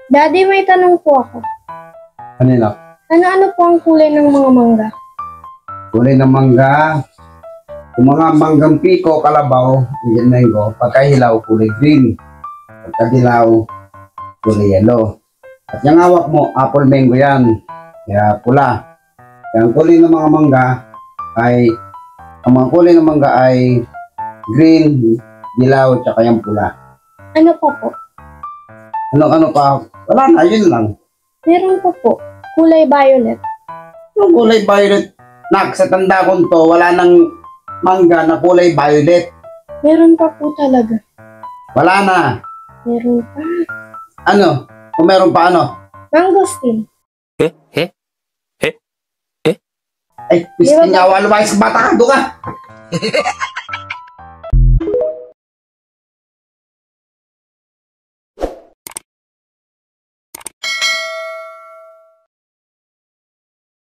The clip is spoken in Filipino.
Daddy, may tanong po ako. Kanina, Ano-ano po ang kulay ng mga mangga? kulay ng mangga. Kung mga manggang piko, kalabaw, yan mango, pagkahilaw, kulay green. Pagkahilaw, kulay yellow. At yung hawak mo, apple mango yan. Kaya pula. Kaya ang kulay ng mga mangga ay, ang mga kulay ng mangga ay green, dilaw, tsaka yung pula. Ano pa po? Ano pa? Wala na, yun lang. Meron pa po. Kulay violet. Yung kulay violet, nak, sa tanda ko to, wala nang mangga na kulay violet. Meron pa po talaga. Wala na. Meron pa. Ano? Kung meron pa ano? Mangosteen. Ay, pistinyawa, lumayas ka bata ka, doon ka.